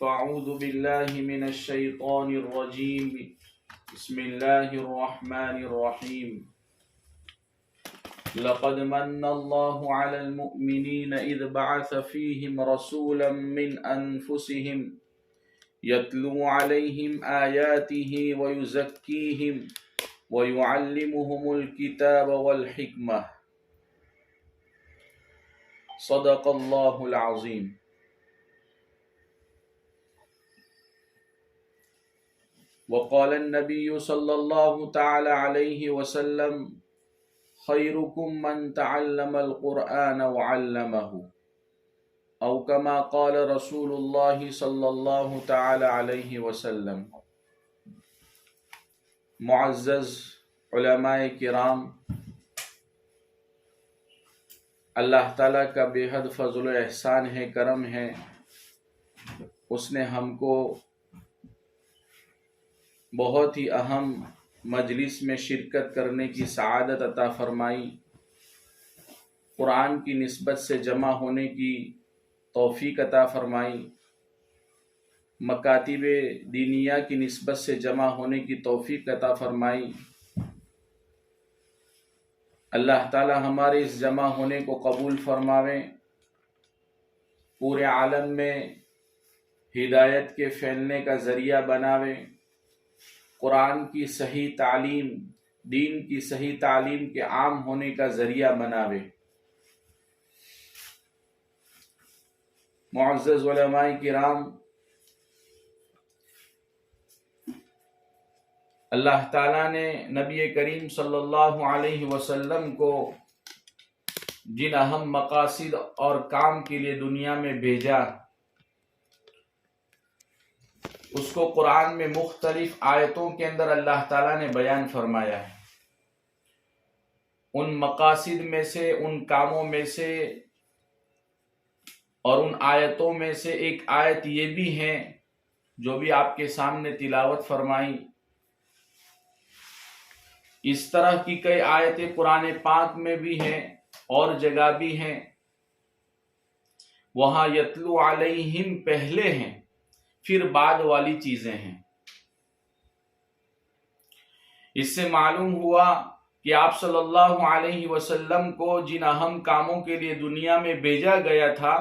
فأعوذ بالله من الشيطان الرجيم. بسم الله الرحمن الرحيم. لقد من الله على المؤمنين إذ بعث فيهم رسولا من أنفسهم يتلو عليهم آياته ويزكيهم ويعلمهم الكتاب والحكمة. صدق الله العظيم. وقال النبي صلى الله تعالى عليه وسلم: خيركم من تعلم القرآن وعلمه، او كما قال رسول الله صلی اللہ تعالی علیہ وسلم. معزز علماء کرام، اللہ تعالیٰ کا بے حد فضل و احسان ہے، کرم ہے. اس نے ہم کو بہت ہی اہم مجلس میں شرکت کرنے کی سعادت عطا فرمائی، قرآن کی نسبت سے جمع ہونے کی توفیق عطا فرمائی، مکاتب دینیہ کی نسبت سے جمع ہونے کی توفیق عطا فرمائی. اللہ تعالی ہمارے اس جمع ہونے کو قبول فرماویں، پورے عالم میں ہدایت کے پھیلنے کا ذریعہ بناویں، قرآن کی صحیح تعلیم، دین کی صحیح تعلیم کے عام ہونے کا ذریعہ بناویں. معزز علماء کرام، اللہ تعالیٰ نے نبی کریم صلی اللہ علیہ وسلم کو جن اہم مقاصد اور کام کے لیے دنیا میں بھیجا، اس کو قرآن میں مختلف آیتوں کے اندر اللہ تعالیٰ نے بیان فرمایا ہے. ان مقاصد میں سے، ان کاموں میں سے اور ان آیتوں میں سے ایک آیت یہ بھی ہے جو بھی آپ کے سامنے تلاوت فرمائی. اس طرح کی کئی آیتیں قرآن پاک میں بھی ہیں اور جگہ بھی ہیں. وہاں یتلو علیہم پہلے ہیں، پھر بعد والی چیزیں ہیں. اس سے معلوم ہوا کہ آپ صلی اللہ علیہ وسلم کو جن اہم کاموں کے لیے دنیا میں بھیجا گیا تھا،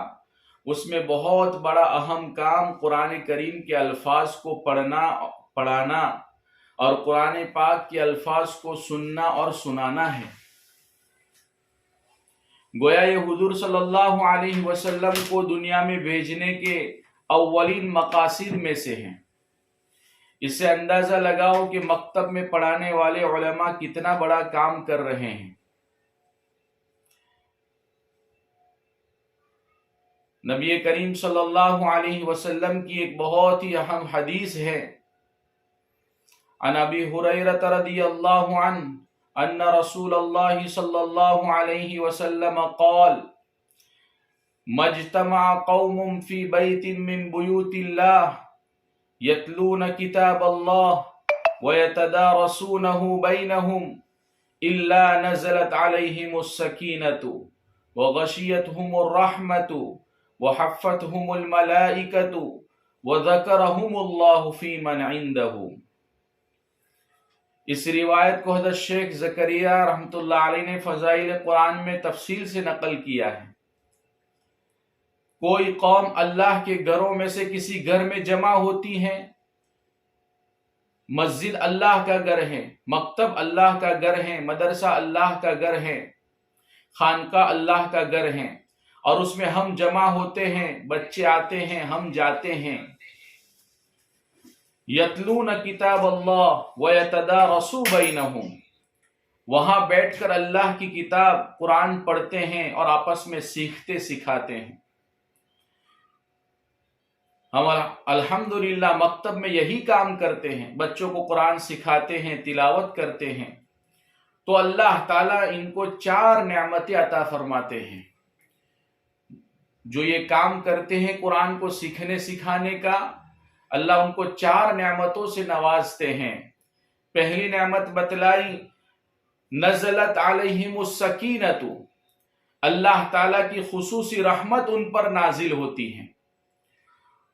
اس میں بہت بڑا اہم کام قرآن کریم کے الفاظ کو پڑھانا اور قرآن پاک کے الفاظ کو سننا اور سنانا ہے. گویا یہ حضور صلی اللہ علیہ وسلم کو دنیا میں بھیجنے کے اولین مقاصد میں سے ہیں. اس سے اندازہ لگاؤ کہ مکتب میں پڑھانے والے علماء کتنا بڑا کام کر رہے ہیں. نبی کریم صلی اللہ علیہ وسلم کی ایک بہت ہی اہم حدیث ہے. عن ابی ہریرہ رضی اللہ عنہ ان رسول اللہ صلی اللہ علیہ وسلم قال: ما اجتمع قوم فی بیت من بیوت اللہ یتلون کتاب اللہ ویتدارسونہ بینہم الا نزلت علیہم السکینۃ وغشیتہم الرحمۃ وحفتہم الملائکۃ وذکرہم اللہ فی من عندہ. اس روایت کو حضرت شیخ زکریا رحمۃ اللہ علیہ نے فضائل قرآن میں تفصیل سے نقل کیا ہے. کوئی قوم اللہ کے گھروں میں سے کسی گھر میں جمع ہوتی ہیں. مسجد اللہ کا گھر ہے، مکتب اللہ کا گھر ہے، مدرسہ اللہ کا گھر ہے، خانقاہ اللہ کا گھر ہے، اور اس میں ہم جمع ہوتے ہیں، بچے آتے ہیں، ہم جاتے ہیں. یتلون کتاب اللہ ویتدارسوا بینہم، وہاں بیٹھ کر اللہ کی کتاب قرآن پڑھتے ہیں اور آپس میں سیکھتے سکھاتے ہیں. ہم الحمدللہ مکتب میں یہی کام کرتے ہیں، بچوں کو قرآن سکھاتے ہیں، تلاوت کرتے ہیں. تو اللہ تعالیٰ ان کو 4 نعمتیں عطا فرماتے ہیں. جو یہ کام کرتے ہیں قرآن کو سیکھنے سکھانے کا، اللہ ان کو 4 نعمتوں سے نوازتے ہیں. پہلی نعمت بتلائی نزلت علیہم السکینۃ، اللہ تعالیٰ کی خصوصی رحمت ان پر نازل ہوتی ہے.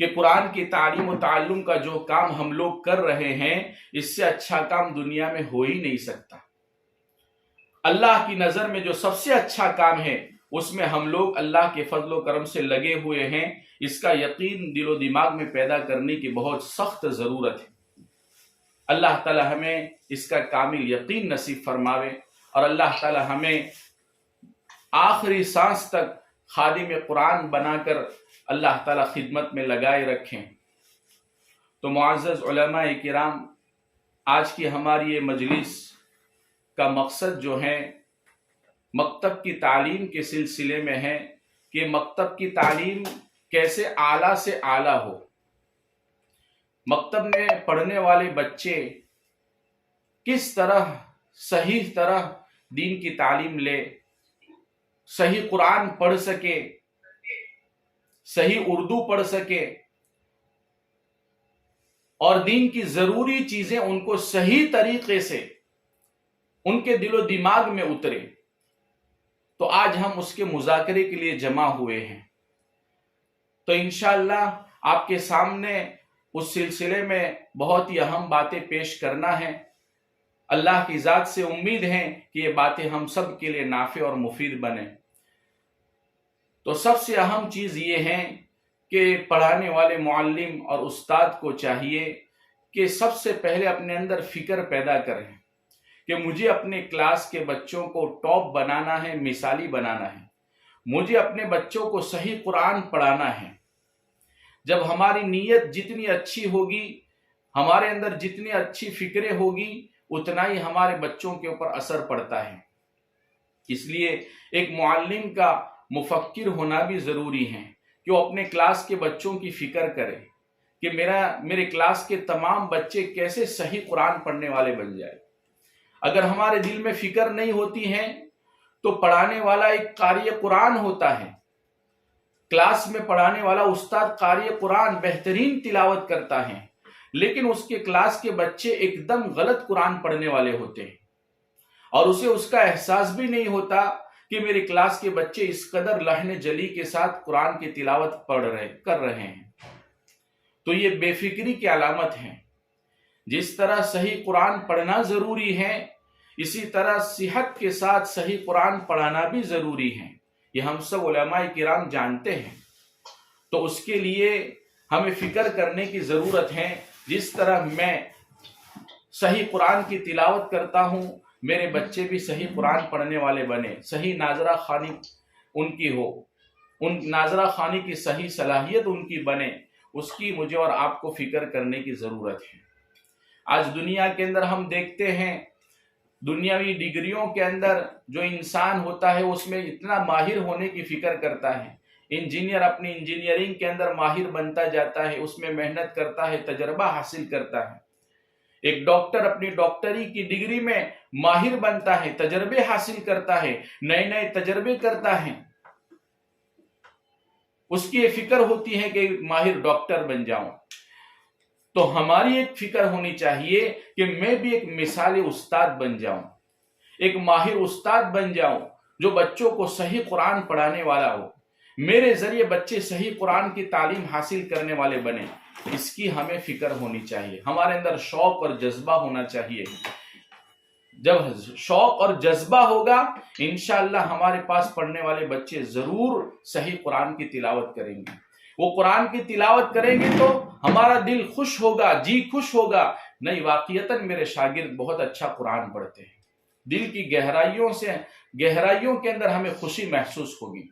کہ قرآن کی تعلیم و تعلم کا جو کام ہم لوگ کر رہے ہیں اس سے اچھا کام دنیا میں ہو ہی نہیں سکتا۔ اللہ کی نظر میں جو سب سے اچھا کام ہے اس میں ہم لوگ اللہ کے فضل و کرم سے لگے ہوئے ہیں۔ اس کا یقین دل و دماغ میں پیدا کرنے کی بہت سخت ضرورت ہے۔ اللہ تعالی ہمیں اس کا کامل یقین نصیب فرماوے، اور اللہ تعالی ہمیں آخری سانس تک خادم قرآن بنا کر اللہ تعالی خدمت میں لگائے رکھیں۔ تو معزز علماء کرام، آج کی ہماری یہ مجلس کا مقصد جو ہے مکتب کی تعلیم کے سلسلے میں ہے کہ مکتب کی تعلیم کیسے اعلیٰ سے اعلیٰ ہو۔ مکتب میں پڑھنے والے بچے کس طرح صحیح طرح دین کی تعلیم لے، صحیح قرآن پڑھ سکے، صحیح اردو پڑھ سکے، اور دین کی ضروری چیزیں ان کو صحیح طریقے سے ان کے دل و دماغ میں اترے۔ تو آج ہم اس کے مذاکرے کے لیے جمع ہوئے ہیں۔ تو انشاءاللہ آپ کے سامنے اس سلسلے میں بہت ہی اہم باتیں پیش کرنا ہے۔ اللہ کی ذات سے امید ہے کہ یہ باتیں ہم سب کے لیے نافع اور مفید بنیں۔ تو سب سے اہم چیز یہ ہے کہ پڑھانے والے معلم اور استاد کو چاہیے کہ سب سے پہلے اپنے اندر فکر پیدا کریں کہ مجھے اپنے کلاس کے بچوں کو ٹاپ بنانا ہے، مثالی بنانا ہے، مجھے اپنے بچوں کو صحیح قرآن پڑھانا ہے۔ جب ہماری نیت جتنی اچھی ہوگی، ہمارے اندر جتنی اچھی فکریں ہوگی، اتنا ہی ہمارے بچوں کے اوپر اثر پڑتا ہے۔ اس لیے ایک معلم کا مفکر ہونا بھی ضروری ہے کہ وہ اپنے کلاس کے بچوں کی فکر کرے کہ میرے کلاس کے تمام بچے کیسے صحیح قرآن پڑھنے والے بن جائے۔ اگر ہمارے دل میں فکر نہیں ہوتی ہے تو پڑھانے والا ایک قاری قرآن ہوتا ہے، کلاس میں پڑھانے والا استاد قاری قرآن بہترین تلاوت کرتا ہے، لیکن اس کے کلاس کے بچے ایک دم غلط قرآن پڑھنے والے ہوتے ہیں، اور اسے اس کا احساس بھی نہیں ہوتا کہ میرے کلاس کے بچے اس قدر لحن جلی کے ساتھ قرآن کی تلاوت کر رہے ہیں۔ تو یہ بے فکری کی علامت ہے۔ جس طرح صحیح قرآن پڑھنا ضروری ہے، اسی طرح صحت کے ساتھ صحیح قرآن پڑھانا بھی ضروری ہے۔ یہ ہم سب علماء کرام جانتے ہیں۔ تو اس کے لیے ہمیں فکر کرنے کی ضرورت ہے۔ جس طرح میں صحیح قرآن کی تلاوت کرتا ہوں، میرے بچے بھی صحیح قرآن پڑھنے والے بنے، صحیح ناظرہ خوانی ان کی ہو، ان ناظرہ خوانی کی صحیح صلاحیت ان کی بنے، اس کی مجھے اور آپ کو فکر کرنے کی ضرورت ہے۔ آج دنیا کے اندر ہم دیکھتے ہیں، دنیاوی ڈگریوں کے اندر جو انسان ہوتا ہے اس میں اتنا ماہر ہونے کی فکر کرتا ہے۔ انجینئر اپنی انجینئرنگ کے اندر ماہر بنتا جاتا ہے، اس میں محنت کرتا ہے، تجربہ حاصل کرتا ہے۔ ایک ڈاکٹر اپنی ڈاکٹری کی ڈگری میں ماہر بنتا ہے، تجربے حاصل کرتا ہے، نئے نئے تجربے کرتا ہے۔ اس کی یہ فکر ہوتی ہے کہ ماہر ڈاکٹر بن جاؤں۔ تو ہماری ایک فکر ہونی چاہیے کہ میں بھی ایک مثالی استاد بن جاؤں، ایک ماہر استاد بن جاؤں جو بچوں کو صحیح قرآن پڑھانے والا ہو، میرے ذریعے بچے صحیح قرآن کی تعلیم حاصل کرنے والے بنے۔ اس کی ہمیں فکر ہونی چاہیے، ہمارے اندر شوق اور جذبہ ہونا چاہیے۔ جب شوق اور جذبہ ہوگا، انشاءاللہ ہمارے پاس پڑھنے والے بچے ضرور صحیح قرآن کی تلاوت کریں گے۔ وہ قرآن کی تلاوت کریں گے تو ہمارا دل خوش ہوگا، جی خوش ہوگا، نہیں واقعتاً میرے شاگرد بہت اچھا قرآن پڑھتے ہیں۔ دل کی گہرائیوں کے اندر ہمیں خوشی محسوس ہوگی۔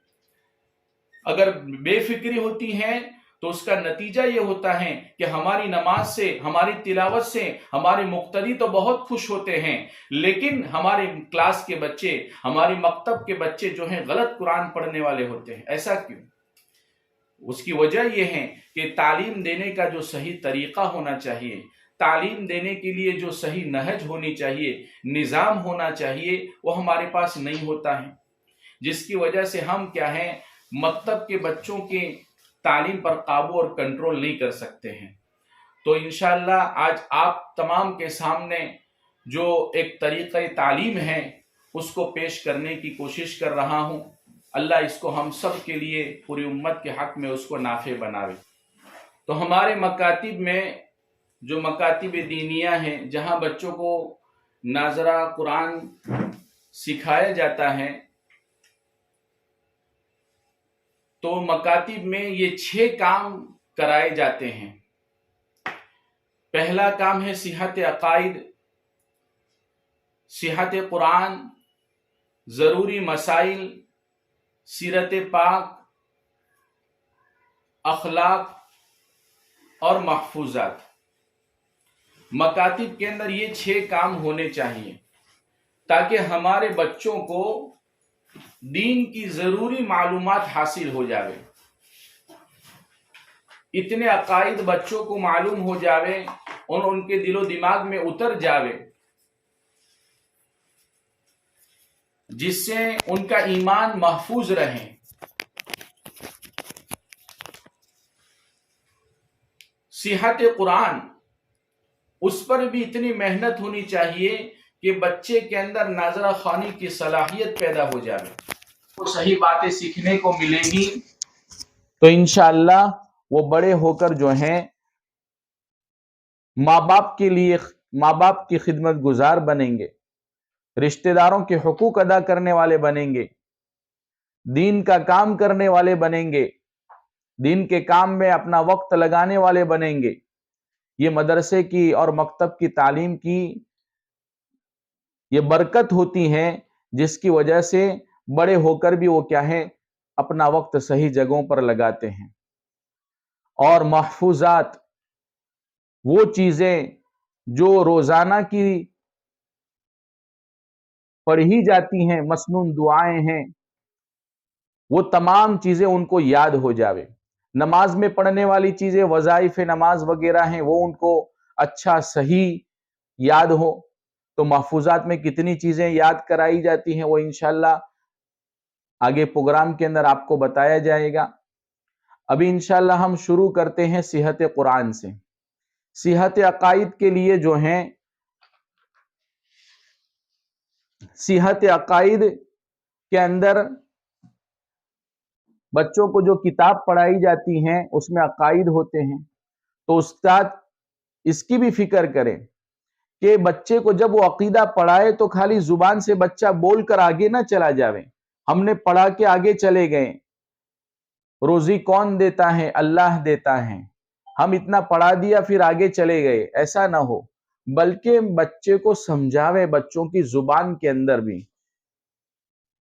اگر بے فکری ہوتی ہے تو اس کا نتیجہ یہ ہوتا ہے کہ ہماری نماز سے، ہماری تلاوت سے ہمارے مقتدی تو بہت خوش ہوتے ہیں، لیکن ہمارے کلاس کے بچے، ہماری مکتب کے بچے جو ہیں غلط قرآن پڑھنے والے ہوتے ہیں۔ ایسا کیوں؟ اس کی وجہ یہ ہے کہ تعلیم دینے کا جو صحیح طریقہ ہونا چاہیے، تعلیم دینے کے لیے جو صحیح نہج ہونی چاہیے، نظام ہونا چاہیے، وہ ہمارے پاس نہیں ہوتا ہے، جس کی وجہ سے ہم کیا ہیں، مکتب کے بچوں کے تعلیم پر قابو اور کنٹرول نہیں کر سکتے ہیں۔ تو انشاءاللہ آج آپ تمام کے سامنے جو ایک طریقہ تعلیم ہے اس کو پیش کرنے کی کوشش کر رہا ہوں۔ اللہ اس کو ہم سب کے لیے، پوری امت کے حق میں اس کو نافع بناوے۔ تو ہمارے مکاتب میں جو مکاتب دینیہ ہیں جہاں بچوں کو ناظرہ قرآن سکھایا جاتا ہے، تو مکاتب میں یہ 6 کام کرائے جاتے ہیں۔ پہلا کام ہے صحت عقائد، صحت قرآن، ضروری مسائل، سیرت پاک، اخلاق اور محفوظات۔ مکاتب کے اندر یہ 6 کام ہونے چاہیے تاکہ ہمارے بچوں کو دین کی ضروری معلومات حاصل ہو جاوے، اتنے عقائد بچوں کو معلوم ہو جاوے اور ان کے دل و دماغ میں اتر جاوے جس سے ان کا ایمان محفوظ رہے۔ صحت قرآن، اس پر بھی اتنی محنت ہونی چاہیے کہ بچے کے اندر ناظرہ خوانی کی صلاحیت پیدا ہو جائے، وہ صحیح باتیں سیکھنے کو ملیں گی تو انشاءاللہ وہ بڑے ہو کر جو ہیں ماں باپ کی خدمت گزار بنیں گے، رشتہ داروں کے حقوق ادا کرنے والے بنیں گے، دین کا کام کرنے والے بنیں گے، دین کے کام میں اپنا وقت لگانے والے بنیں گے۔ یہ مدرسے کی اور مکتب کی تعلیم کی یہ برکت ہوتی ہے جس کی وجہ سے بڑے ہو کر بھی وہ کیا ہے اپنا وقت صحیح جگہوں پر لگاتے ہیں۔ اور محفوظات، وہ چیزیں جو روزانہ کی پڑھی جاتی ہیں، مسنون دعائیں ہیں، وہ تمام چیزیں ان کو یاد ہو جاوے۔ نماز میں پڑھنے والی چیزیں، وظائف نماز وغیرہ ہیں، وہ ان کو اچھا صحیح یاد ہو۔ تو محفوظات میں کتنی چیزیں یاد کرائی جاتی ہیں وہ انشاءاللہ آگے پروگرام کے اندر آپ کو بتایا جائے گا۔ ابھی انشاءاللہ ہم شروع کرتے ہیں صحت قرآن سے۔ صحت عقائد کے لیے جو ہیں، صحت عقائد کے اندر بچوں کو جو کتاب پڑھائی جاتی ہیں اس میں عقائد ہوتے ہیں، تو استاد اس کی بھی فکر کرے کہ بچے کو جب وہ عقیدہ پڑھائے تو خالی زبان سے بچہ بول کر آگے نہ چلا جاوے، ہم نے پڑھا کے آگے چلے گئے، روزی کون دیتا ہے؟ اللہ دیتا ہے، ہم اتنا پڑھا دیا پھر آگے چلے گئے، ایسا نہ ہو، بلکہ بچے کو سمجھاوے بچوں کی زبان کے اندر بھی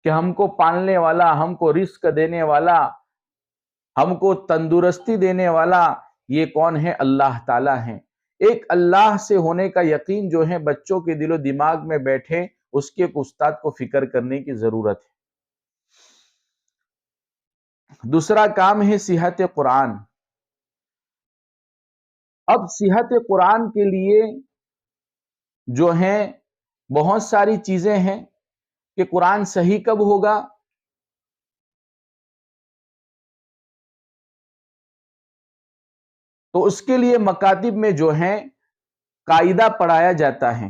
کہ ہم کو پالنے والا، ہم کو رزق دینے والا، ہم کو تندرستی دینے والا یہ کون ہے؟ اللہ تعالیٰ ہے۔ ایک اللہ سے ہونے کا یقین جو ہے بچوں کے دل و دماغ میں بیٹھے، اس کے ایک استاد کو فکر کرنے کی ضرورت ہے۔ دوسرا کام ہے صحت قرآن۔ اب صحت قرآن کے لیے جو ہیں بہت ساری چیزیں ہیں کہ قرآن صحیح کب ہوگا، تو اس کے لیے مکاتب میں جو ہیں قاعدہ پڑھایا جاتا ہے۔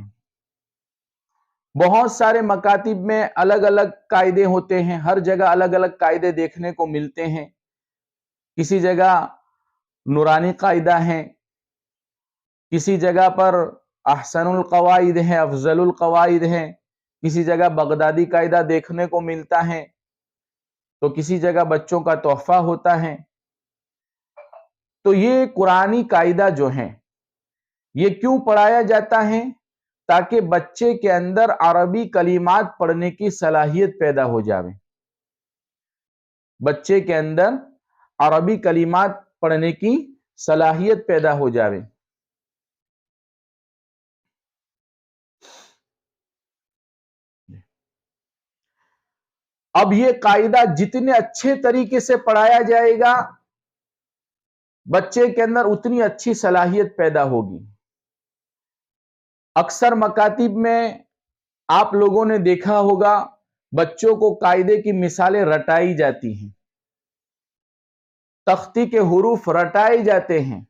بہت سارے مکاتب میں الگ الگ قاعدے ہوتے ہیں، ہر جگہ الگ الگ قاعدے دیکھنے کو ملتے ہیں۔ کسی جگہ نورانی قاعدہ ہیں، کسی جگہ پر احسن القواعد ہے، افضل القواعد ہے، کسی جگہ بغدادی قاعدہ دیکھنے کو ملتا ہے، تو کسی جگہ بچوں کا تحفہ ہوتا ہے۔ تو یہ قرآنی قاعدہ جو ہیں یہ کیوں پڑھایا جاتا ہے؟ تاکہ بچے کے اندر عربی کلمات پڑھنے کی صلاحیت پیدا ہو جائے، بچے کے اندر عربی کلمات پڑھنے کی صلاحیت پیدا ہو جائے۔ اب یہ قاعدہ جتنے اچھے طریقے سے پڑھایا جائے گا بچے کے اندر اتنی اچھی صلاحیت پیدا ہوگی۔ اکثر مکاتب میں آپ لوگوں نے دیکھا ہوگا بچوں کو قاعدے کی مثالیں رٹائی جاتی ہیں، تختی کے حروف رٹائے جاتے ہیں،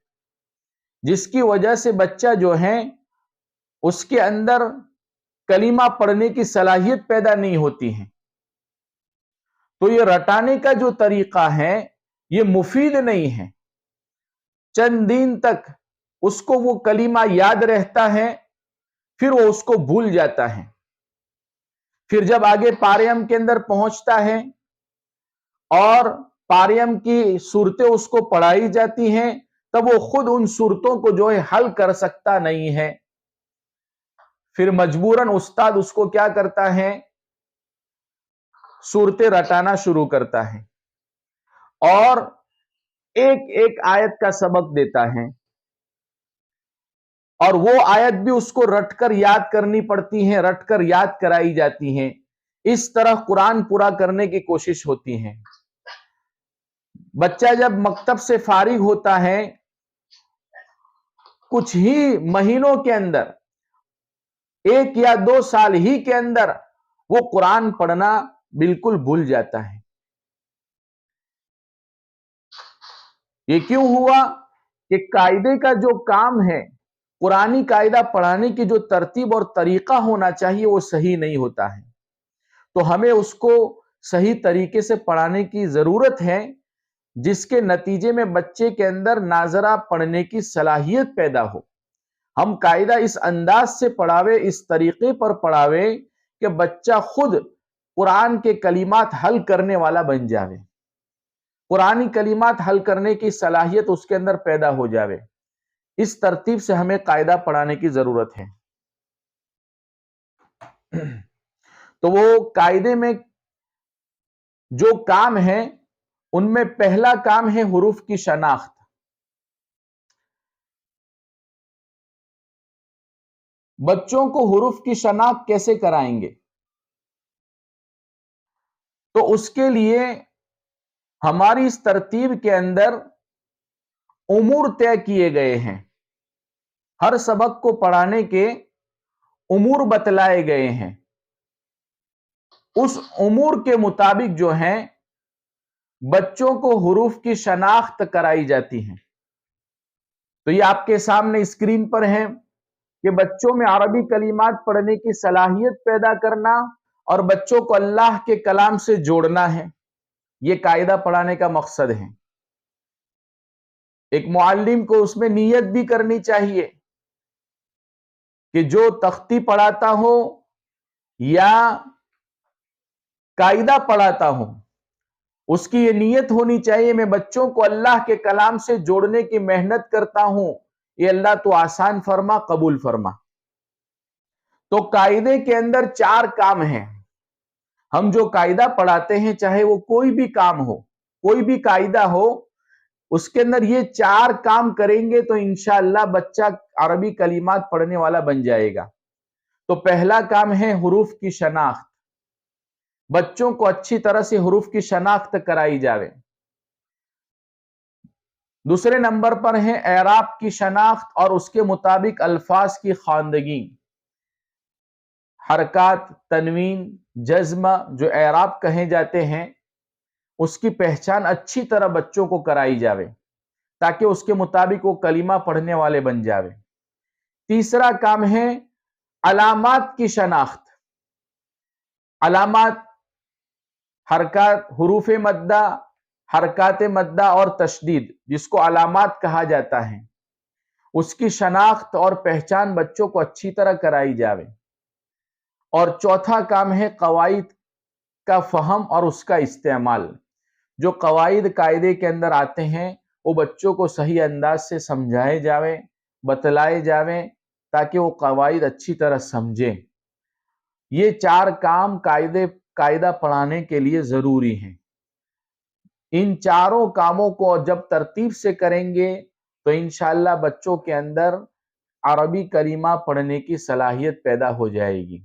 جس کی وجہ سے بچہ جو ہے اس کے اندر کلمہ پڑھنے کی صلاحیت پیدا نہیں ہوتی ہے۔ تو یہ رٹانے کا جو طریقہ ہے یہ مفید نہیں ہے۔ چند دن تک اس کو وہ کلمہ یاد رہتا ہے، پھر وہ اس کو بھول جاتا ہے۔ پھر جب آگے پاریم کے اندر پہنچتا ہے اور پاریم کی صورتیں اس کو پڑھائی جاتی ہیں، تب وہ خود ان صورتوں کو جو ہے حل کر سکتا نہیں ہے۔ پھر مجبوراً استاد اس کو کیا کرتا ہے؟ صورتیں رٹانا شروع کرتا ہے اور ایک ایک آیت کا سبق دیتا ہے، اور وہ آیت بھی اس کو رٹ کر یاد کرنی پڑتی ہیں، رٹ کر یاد کرائی جاتی ہیں۔ اس طرح قرآن پورا کرنے کی کوشش ہوتی ہے۔ بچہ جب مکتب سے فارغ ہوتا ہے، کچھ ہی مہینوں کے اندر، 1 یا 2 سال ہی کے اندر وہ قرآن پڑھنا بالکل بھول جاتا ہے۔ یہ کیوں ہوا؟ کہ قاعدے کا جو کام ہے، قرآنی قاعدہ پڑھانے کی جو ترتیب اور طریقہ ہونا چاہیے وہ صحیح نہیں ہوتا ہے۔ تو ہمیں اس کو صحیح طریقے سے پڑھانے کی ضرورت ہے، جس کے نتیجے میں بچے کے اندر ناظرہ پڑھنے کی صلاحیت پیدا ہو۔ ہم قاعدہ اس انداز سے پڑھاوے، اس طریقے پر پڑھاوے کہ بچہ خود قرآن کے کلمات حل کرنے والا بن جاوے، قرآنی کلمات حل کرنے کی صلاحیت اس کے اندر پیدا ہو جاوے۔ اس ترتیب سے ہمیں قاعدہ پڑھانے کی ضرورت ہے۔ تو وہ قاعدے میں جو کام ہے، ان میں پہلا کام ہے حروف کی شناخت۔ بچوں کو حروف کی شناخت کیسے کرائیں گے؟ تو اس کے لیے ہماری اس ترتیب کے اندر امور طے کیے گئے ہیں۔ ہر سبق کو پڑھانے کے امور بتلائے گئے ہیں۔ اس امور کے مطابق جو ہیں بچوں کو حروف کی شناخت کرائی جاتی ہے۔ تو یہ آپ کے سامنے اسکرین پر ہے کہ بچوں میں عربی کلمات پڑھنے کی صلاحیت پیدا کرنا اور بچوں کو اللہ کے کلام سے جوڑنا ہے۔ یہ قاعدہ پڑھانے کا مقصد ہے۔ ایک معلم کو اس میں نیت بھی کرنی چاہیے کہ جو تختی پڑھاتا ہو یا قاعدہ پڑھاتا ہو، اس کی یہ نیت ہونی چاہیے، میں بچوں کو اللہ کے کلام سے جوڑنے کی محنت کرتا ہوں، یہ اللہ تو آسان فرما، قبول فرما۔ تو قاعدے کے اندر 4 کام ہیں۔ ہم جو قاعدہ پڑھاتے ہیں، چاہے وہ کوئی بھی کام ہو، کوئی بھی قاعدہ ہو، اس کے اندر یہ 4 کام کریں گے تو انشاءاللہ بچہ عربی کلمات پڑھنے والا بن جائے گا۔ تو پہلا کام ہے حروف کی شناخت۔ بچوں کو اچھی طرح سے حروف کی شناخت کرائی جاوے۔ دوسرے نمبر پر ہے اعراب کی شناخت اور اس کے مطابق الفاظ کی خواندگی۔ حرکات، تنوین، جزم جو اعراب کہے جاتے ہیں، اس کی پہچان اچھی طرح بچوں کو کرائی جاوے تاکہ اس کے مطابق وہ کلمہ پڑھنے والے بن جاوے۔ تیسرا کام ہے علامات کی شناخت۔ علامات، حرکات، حروف مدہ، حرکات مدہ اور تشدید، جس کو علامات کہا جاتا ہے، اس کی شناخت اور پہچان بچوں کو اچھی طرح کرائی جاوے۔ اور چوتھا کام ہے قواعد کا فہم اور اس کا استعمال۔ جو قواعد قاعدے کے اندر آتے ہیں وہ بچوں کو صحیح انداز سے سمجھائے جاوے، بتلائے جاوے تاکہ وہ قواعد اچھی طرح سمجھیں۔ یہ 4 کام قاعدہ پڑھانے کے لیے ضروری ہیں۔ ان 4 کاموں کو جب ترتیب سے کریں گے تو انشاءاللہ بچوں کے اندر عربی کلمہ پڑھنے کی صلاحیت پیدا ہو جائے گی۔